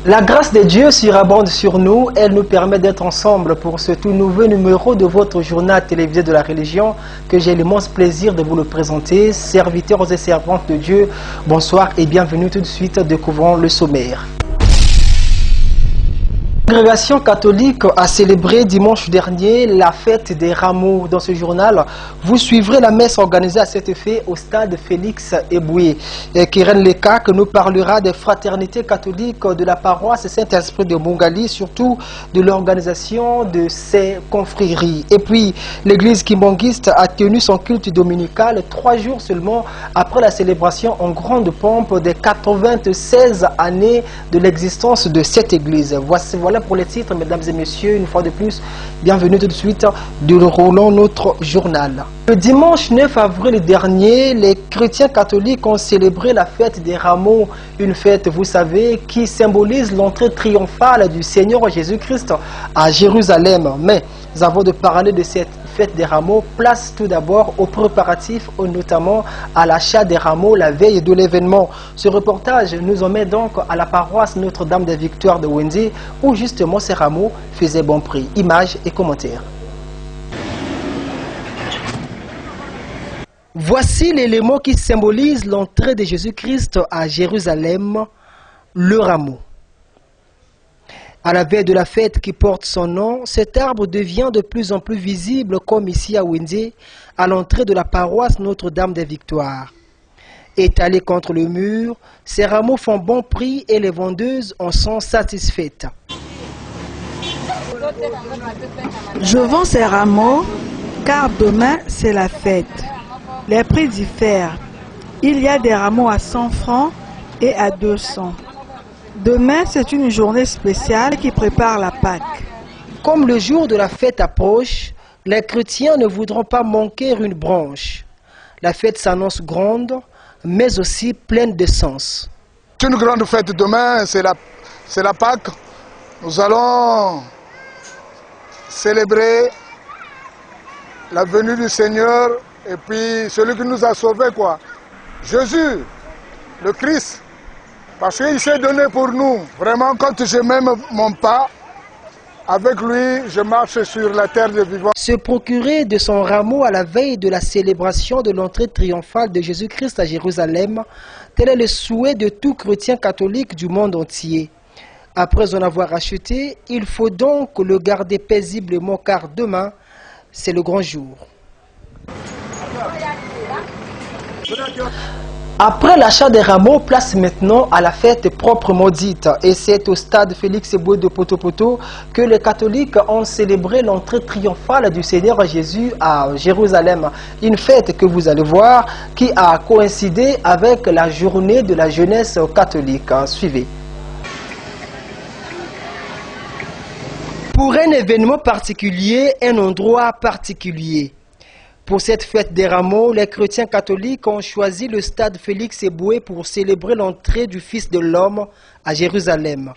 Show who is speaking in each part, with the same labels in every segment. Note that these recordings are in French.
Speaker 1: La grâce de Dieu surabonde sur nous. Elle nous permet d'être ensemble pour ce tout nouveau numéro de votre journal télévisé de la religion que j'ai l'immense plaisir de vous le présenter. Serviteurs et servantes de Dieu, bonsoir et bienvenue tout de suite. Découvrons le sommaire. La congrégation catholique a célébré dimanche dernier la fête des rameaux. Dans ce journal, vous suivrez la messe organisée à cet effet au stade Félix Eboué. Keren Leka que nous parlera des fraternités catholiques de la paroisse Saint-Esprit de Mungali, surtout de l'organisation de ces confréries. Et puis, l'église kimbangiste a tenu son culte dominical 3 jours seulement après la célébration en grande pompe des 96 années de l'existence de cette église. Voilà pour les titres, mesdames et messieurs, une fois de plus, bienvenue tout de suite, déroulons notre journal. Le dimanche 9 avril dernier, les chrétiens catholiques ont célébré la fête des rameaux, une fête, vous savez, qui symbolise l'entrée triomphale du Seigneur Jésus-Christ à Jérusalem. Mais avant de parler de cette fête des rameaux, place tout d'abord aux préparatifs, notamment à l'achat des rameaux la veille de l'événement. Ce reportage nous emmène donc à la paroisse Notre-Dame des Victoires de Wendy, où justement ces rameaux faisaient bon prix. Images et commentaires. Voici l'élément qui symbolise l'entrée de Jésus-Christ à Jérusalem, le rameau. À la veille de la fête qui porte son nom, cet arbre devient de plus en plus visible, comme ici à Wendy, à l'entrée de la paroisse Notre-Dame des Victoires. Étalés contre le mur, ces rameaux font bon prix et les vendeuses en sont satisfaites.
Speaker 2: Je vends ces rameaux car demain c'est la fête. Les prix diffèrent. Il y a des rameaux à 100 francs et à 200. Demain, c'est une journée spéciale qui prépare la Pâque.
Speaker 1: Comme le jour de la fête approche, les chrétiens ne voudront pas manquer une branche. La fête s'annonce grande, mais aussi pleine de sens.
Speaker 3: C'est une grande fête demain, c'est la Pâque. Nous allons célébrer la venue du Seigneur et puis celui qui nous a sauvés, quoi. Jésus, le Christ. Parce qu'il s'est donné pour nous. Vraiment, quand je mène mon pas, avec lui, je marche sur la terre des vivants.
Speaker 1: Se procurer de son rameau à la veille de la célébration de l'entrée triomphale de Jésus-Christ à Jérusalem, tel est le souhait de tout chrétien catholique du monde entier. Après en avoir acheté, il faut donc le garder paisiblement car demain, c'est le grand jour. Après l'achat des rameaux, place maintenant à la fête proprement dite. Et c'est au stade Félix Eboué de Poto-Poto que les catholiques ont célébré l'entrée triomphale du Seigneur Jésus à Jérusalem. Une fête que vous allez voir qui a coïncidé avec la journée de la jeunesse catholique. Suivez. Pour un événement particulier, un endroit particulier. Pour cette fête des rameaux, les chrétiens catholiques ont choisi le stade Félix Eboué pour célébrer l'entrée du Fils de l'homme à Jérusalem.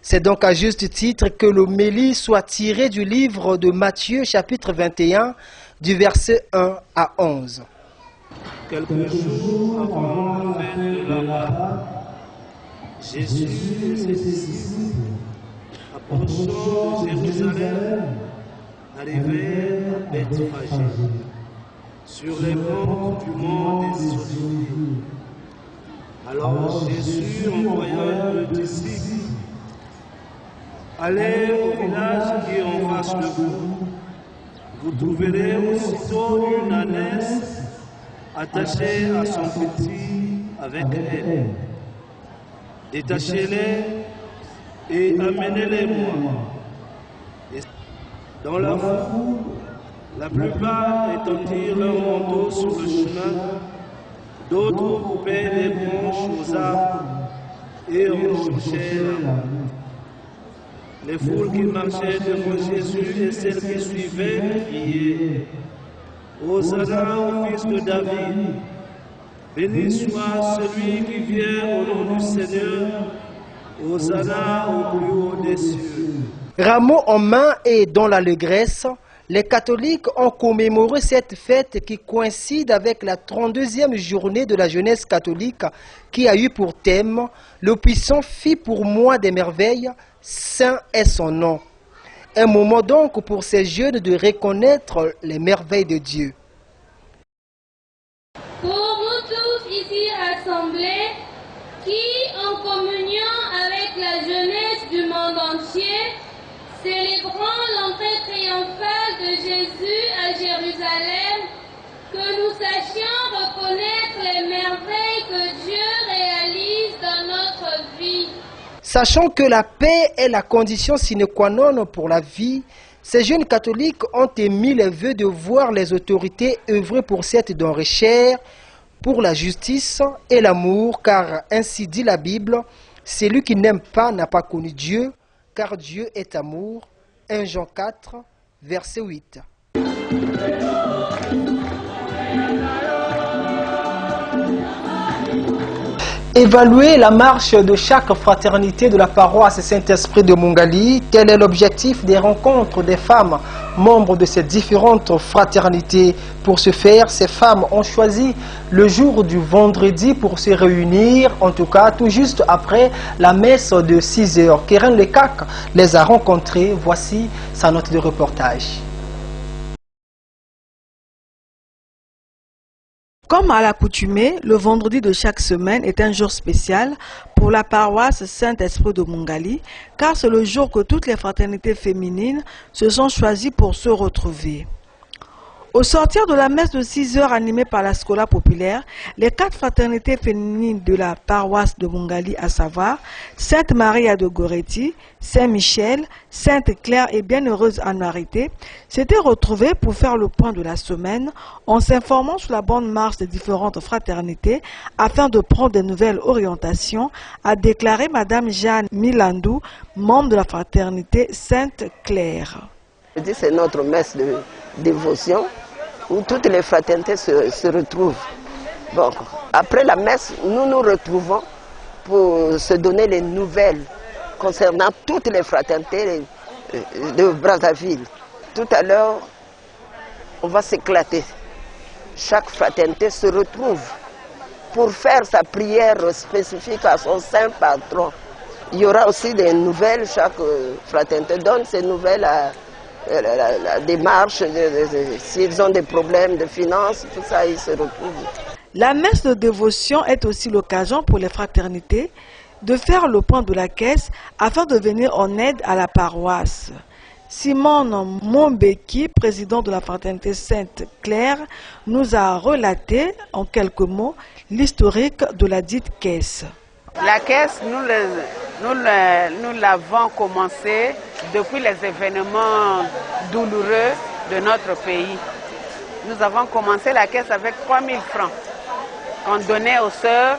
Speaker 1: C'est donc à juste titre que l'homélie soit tirée du livre de Matthieu chapitre 21 du verset 1 à 11.
Speaker 4: Quelques jours avant la fête de la Pâque, Jésus et ses disciples, approchant Jérusalem, arrivèrent à Bethphagée, sur les bords du mont des Oliviers. Alors Jésus envoya le disciple, allez au village qui est en face de vous. Vous trouverez aussitôt une ânesse attachée à son petit avec elle. Détachez-les et amenez-les-moi. Dans la foule, la plupart étendirent leur manteau sur le chemin, d'autres coupaient les branches aux arbres et en cherchaient la route. Les foules qui marchaient devant Jésus et celles qui suivaient criaient « Hosanna au fils de David, béni soit celui qui vient au nom du Seigneur, Hosanna au plus haut des cieux. »
Speaker 1: Rameau en main et dans l'allégresse, Les catholiques ont commémoré cette fête qui coïncide avec la 32e journée de la jeunesse catholique qui a eu pour thème « Le puissant fit pour moi des merveilles, saint est son nom ». Un moment donc pour ces jeunes de reconnaître les merveilles de Dieu.
Speaker 5: Pour nous tous ici rassemblés, qui en communion avec la jeunesse du monde entier, célébrant l'entrée triomphale de Jésus à Jérusalem, que nous sachions reconnaître les merveilles que Dieu réalise dans notre vie.
Speaker 1: Sachant que la paix est la condition sine qua non pour la vie, ces jeunes catholiques ont émis le vœu de voir les autorités œuvrer pour cette denrée chère, pour la justice et l'amour, car ainsi dit la Bible, celui qui n'aime pas n'a pas connu Dieu, car Dieu est amour. 1 Jean 4, verset 8. Évaluer la marche de chaque fraternité de la paroisse Saint-Esprit de Mungali, tel est l'objectif des rencontres des femmes membres de ces différentes fraternités. Pour ce faire, ces femmes ont choisi le jour du vendredi pour se réunir, en tout cas tout juste après la messe de 6 heures. Keren Lekak les a rencontrées. Voici sa note de reportage.
Speaker 2: Comme à l'accoutumée, le vendredi de chaque semaine est un jour spécial pour la paroisse Saint-Esprit de Mungali, car c'est le jour que toutes les fraternités féminines se sont choisies pour se retrouver. Au sortir de la messe de 6 heures animée par la Scola populaire, les 4 fraternités féminines de la paroisse de Mungali, à savoir Sainte Maria de Goretti, Saint-Michel, Sainte Claire et Bienheureuse Anne-Marité, s'étaient retrouvées pour faire le point de la semaine en s'informant sur la bonne marche des différentes fraternités afin de prendre de nouvelles orientations, a déclaré Madame Jeanne Milandou, membre de la fraternité Sainte Claire.
Speaker 6: C'est notre messe de dévotion où toutes les fraternités se retrouvent. Bon, après la messe, nous nous retrouvons pour se donner les nouvelles concernant toutes les fraternités de Brazzaville. Tout à l'heure, on va s'éclater. Chaque fraternité se retrouve pour faire sa prière spécifique à son saint patron. Il y aura aussi des nouvelles, chaque fraternité donne ses nouvelles à la démarche, s'ils ont des problèmes de finances, tout ça, ils se retrouvent.
Speaker 2: La messe de dévotion est aussi l'occasion pour les fraternités de faire le point de la caisse afin de venir en aide à la paroisse. Simone Mombeki, président de la fraternité Sainte-Claire, nous a relaté en quelques mots l'historique de la dite caisse.
Speaker 7: La caisse, nous l'avons commencé depuis les événements douloureux de notre pays. Nous avons commencé la caisse avec 3 000 francs qu'on donnait aux sœurs,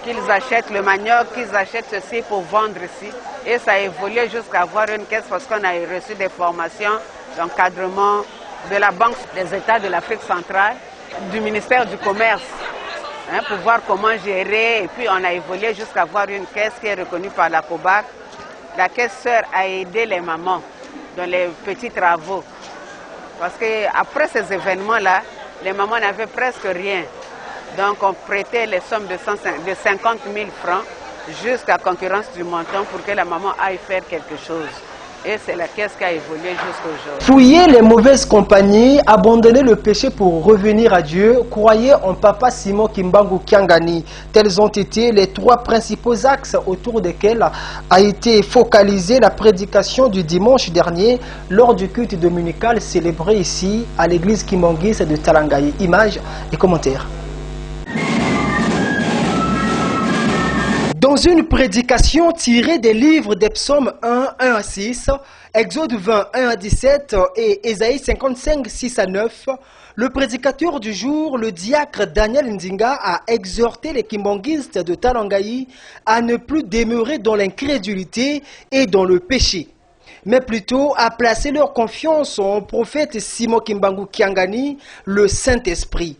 Speaker 7: qu'ils achètent le manioc, qu'ils achètent ceci pour vendre ici. Et ça a évolué jusqu'à avoir une caisse parce qu'on a reçu des formations d'encadrement de la Banque des États de l'Afrique centrale, du ministère du Commerce, pour voir comment gérer. Et puis on a évolué jusqu'à avoir une caisse qui est reconnue par la COBAC. La caisse sœur a aidé les mamans dans les petits travaux. Parce qu'après ces événements-là, les mamans n'avaient presque rien. Donc on prêtait les sommes de 50 000 francs jusqu'à concurrence du montant pour que la maman aille faire quelque chose. Et c'est la caisse qui a évolué jusqu'au jour.
Speaker 1: Fouiller les mauvaises compagnies, abandonner le péché pour revenir à Dieu, croyez en Papa Simon Kimbangu Kiangani. Tels ont été les 3 principaux axes autour desquels a été focalisée la prédication du dimanche dernier lors du culte dominical célébré ici à l'église Kimangis de Talangaye. Images et commentaires. Dans une prédication tirée des livres des psaumes 1, 1 à 6, Exode 20, 1 à 17 et Ésaïe 55, 6 à 9, le prédicateur du jour, le diacre Daniel Ndinga, a exhorté les kimbanguistes de Talangaye à ne plus demeurer dans l'incrédulité et dans le péché, mais plutôt à placer leur confiance au prophète Simon Kimbangu Kiangani, le Saint-Esprit.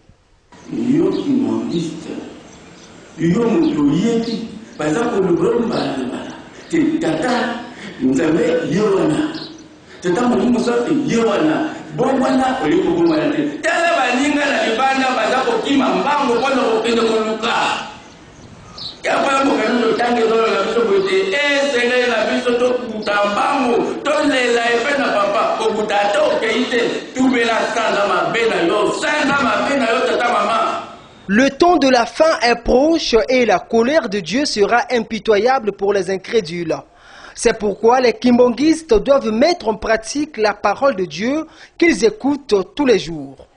Speaker 8: Par exemple, le problème, c'est Tata, nous avons Yowana. Tata, nous avons Yowana. Bongwana oyo bongwana te. Tala baninga na libanda bazako kima mbango kono kokende koluka. Ya kwa mokano tange zo la biso bote senga la biso to kutambango to lela efena papa ko kutato keite tubela sanga mabena yo sanga mabena yo tata mama.
Speaker 1: Le temps de la fin est proche et la colère de Dieu sera impitoyable pour les incrédules. C'est pourquoi les kimbongistes doivent mettre en pratique la parole de Dieu qu'ils écoutent tous les jours.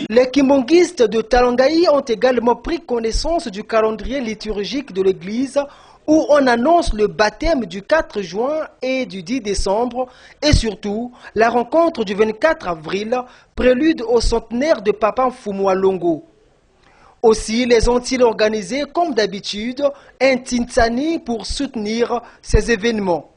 Speaker 1: Les kimbongistes de Talangaï ont également pris connaissance du calendrier liturgique de l'église où on annonce le baptême du 4 juin et du 10 décembre et surtout la rencontre du 24 avril, prélude au centenaire de Papa Mfumu Longo. Aussi les ont-ils organisé comme d'habitude un Tintsani pour soutenir ces événements.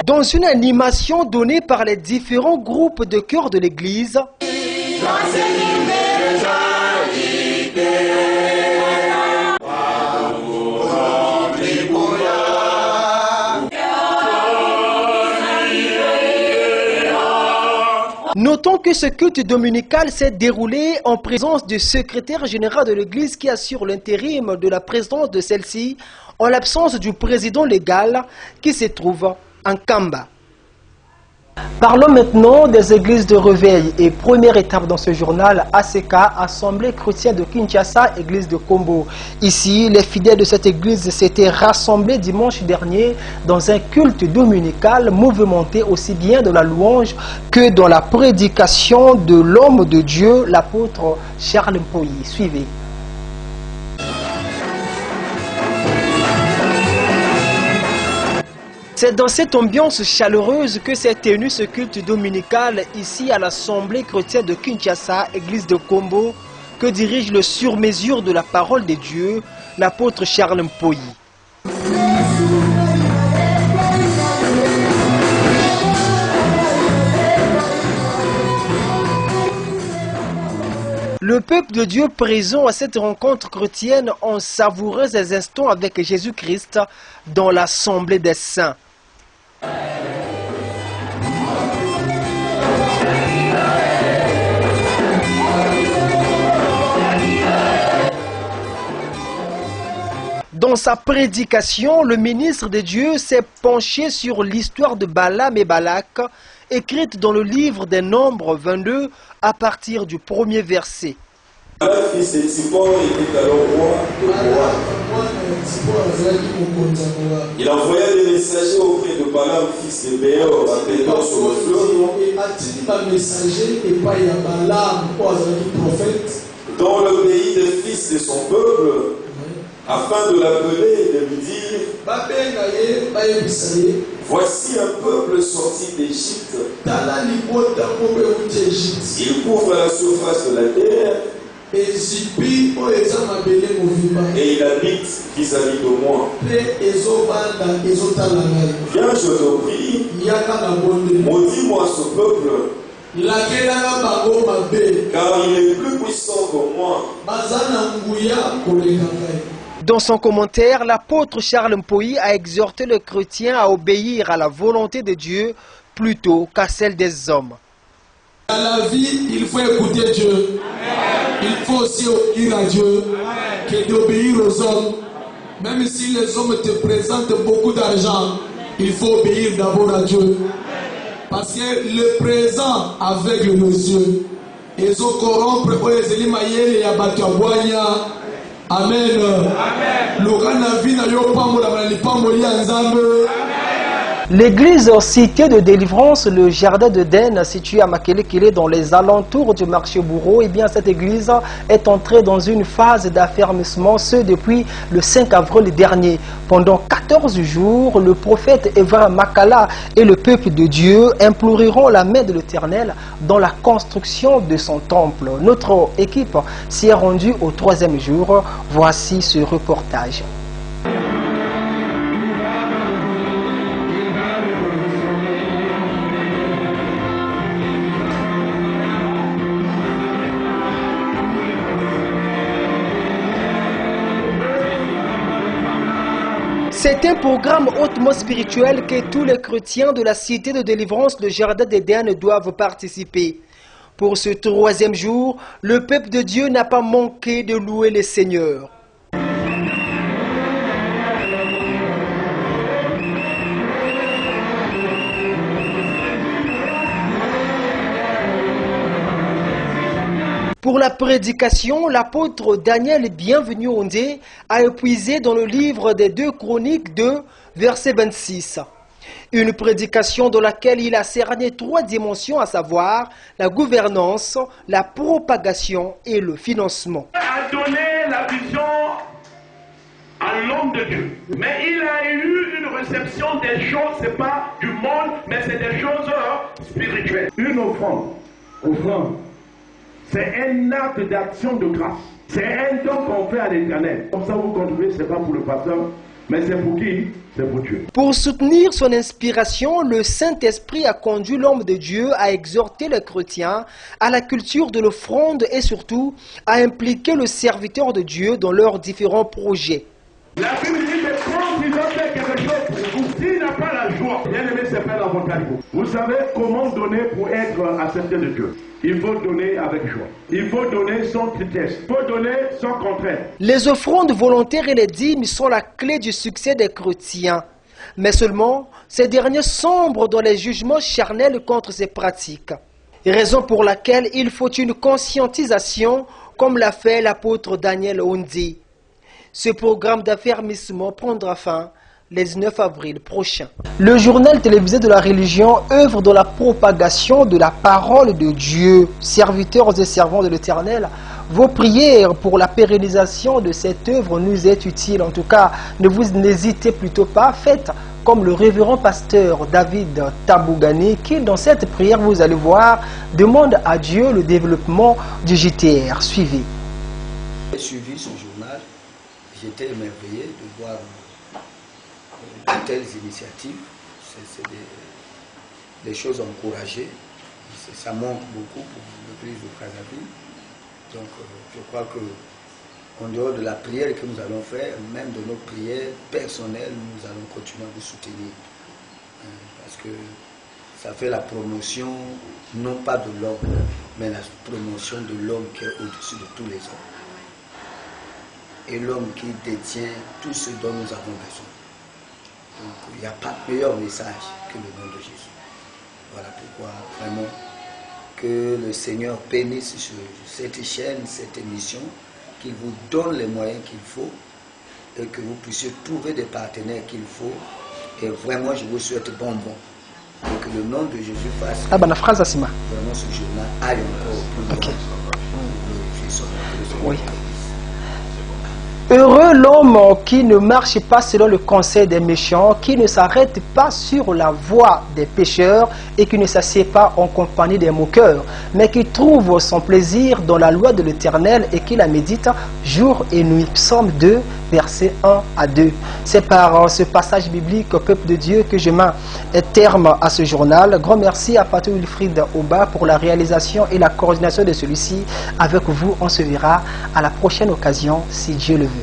Speaker 1: Dans une animation donnée par les différents groupes de chœurs de l'église, notons que ce culte dominical s'est déroulé en présence du secrétaire général de l'église qui assure l'intérim de la présidence de celle-ci en l'absence du président légal qui se trouve en Kamba. Parlons maintenant des églises de réveil et première étape dans ce journal, ACK, Assemblée chrétienne de Kinshasa, église de Kombo. Ici, les fidèles de cette église s'étaient rassemblés dimanche dernier dans un culte dominical mouvementé aussi bien dans la louange que dans la prédication de l'homme de Dieu, l'apôtre Charles Mpoyi. Suivez. C'est dans cette ambiance chaleureuse que s'est tenu ce culte dominical ici à l'Assemblée chrétienne de Kinshasa, église de Kombo, que dirige le sur-mesure de la parole de Dieu, l'apôtre Charles Mpoyi. Le peuple de Dieu présent à cette rencontre chrétienne en savourait ces instants avec Jésus-Christ dans l'Assemblée des saints. Dans sa prédication, le ministre de Dieu s'est penché sur l'histoire de Balaam et Balak, écrite dans le livre des Nombres 22 à partir du premier verset.
Speaker 9: Fils de Tsippor était alors roi. Il envoya des messagers auprès de Balaam, fils de Béor, appelant sur le fleuve, dans le pays des fils de son peuple, afin de l'appeler et de lui dire: voici un peuple sorti d'Égypte. Il couvre la surface de la terre. Et il habite vis-à-vis de moi. Viens, je te prie, maudis-moi ce peuple, car il est plus puissant que moi.
Speaker 1: Dans son commentaire, l'apôtre Charles Mpoyi a exhorté le chrétien à obéir à la volonté de Dieu plutôt qu'à celle des hommes.
Speaker 10: Dans la vie, il faut écouter Dieu. Il faut aussi obéir à Dieu que d'obéir aux hommes. Même si les hommes te présentent beaucoup d'argent, il faut obéir d'abord à Dieu. Parce que le présent aveugle nos yeux. Ils ont corrompre les élimayels et abattu à boya. Amen.
Speaker 1: L'église Cité de Délivrance, le jardin d'Éden, situé à Makelekele dans les alentours du marché Bourreau, eh bien cette église est entrée dans une phase d'affermissement, ce depuis le 5 avril dernier. Pendant 14 jours, le prophète Eva Makala et le peuple de Dieu imploreront la main de l'Éternel dans la construction de son temple. Notre équipe s'y est rendue au 3e jour. Voici ce reportage. C'est un programme hautement spirituel que tous les chrétiens de la Cité de Délivrance, le Jardin d'Éden, doivent participer. Pour ce 3e jour, le peuple de Dieu n'a pas manqué de louer le Seigneur. Pour la prédication, l'apôtre Daniel Bienvenu Ondé a épuisé dans le livre des 2 Chroniques 2, verset 26. Une prédication dans laquelle il a cerné 3 dimensions, à savoir la gouvernance, la propagation et le financement.
Speaker 11: Il a donné la vision à l'homme de Dieu, mais il a eu une réception des choses, ce n'est pas du monde, mais c'est des choses spirituelles. Une offrande. C'est un acte d'action de grâce. C'est un don qu'on fait à l'Éternel. Comme ça, vous contribuez, ce n'est pas pour le pasteur, mais c'est pour qui? C'est pour Dieu.
Speaker 1: Pour soutenir son inspiration, le Saint-Esprit a conduit l'homme de Dieu à exhorter les chrétiens à la culture de l'offrande et surtout à impliquer le serviteur de Dieu dans leurs différents projets.
Speaker 11: La Bible dit que quand il va faire quelque chose pour vous, s'il n'a pas la joie, bien aimé, c'est pas l'avantage. Vous savez comment donner pour être accepté de Dieu. Il faut donner avec joie. Il faut donner sans tristesse. Il faut donner sans contrainte.
Speaker 1: Les offrandes volontaires et les dîmes sont la clé du succès des chrétiens. Mais seulement, ces derniers sombrent dans les jugements charnels contre ces pratiques. Raison pour laquelle il faut une conscientisation, comme l'a fait l'apôtre Daniel Ondé. Ce programme d'affermissement prendra fin le 19 avril prochain. Le journal télévisé de la religion œuvre dans la propagation de la parole de Dieu. Serviteurs et servants de l'Éternel, vos prières pour la pérennisation de cette œuvre nous est utile. En tout cas, n'hésitez plutôt pas, faites comme le révérend pasteur David Tabougani qui, dans cette prière, vous allez voir, demande à Dieu le développement du JTR. Suivez.
Speaker 12: J'ai suivi ce journal, j'étais émerveillé de voir de telles initiatives. C'est des choses encouragées. Ça manque beaucoup pour l'église de Brazzaville. Donc je crois que en dehors de la prière que nous allons faire, même de nos prières personnelles, nous allons continuer à vous soutenir. Parce que ça fait la promotion, non pas de l'homme, mais la promotion de l'homme qui est au-dessus de tous les hommes. Et l'homme qui détient tout ce dont nous avons besoin. Donc il n'y a pas de meilleur message que le nom de Jésus. Voilà pourquoi vraiment que le Seigneur bénisse cette chaîne, cette émission, qu'il vous donne les moyens qu'il faut et que vous puissiez trouver des partenaires qu'il faut. Et vraiment, je vous souhaite bon. Et que le nom de Jésus fasse
Speaker 1: la phrase Asima.
Speaker 12: Vraiment ce jour-là aille encore plus loin.
Speaker 1: Oui. Heureux l'homme qui ne marche pas selon le conseil des méchants, qui ne s'arrête pas sur la voie des pécheurs et qui ne s'assied pas en compagnie des moqueurs, mais qui trouve son plaisir dans la loi de l'Éternel et qui la médite jour et nuit. Psaume 2, versets 1 à 2. C'est par ce passage biblique au peuple de Dieu que je mets terme à ce journal. Grand merci à Patou Wilfried Oba pour la réalisation et la coordination de celui-ci. Avec vous, on se verra à la prochaine occasion, si Dieu le veut.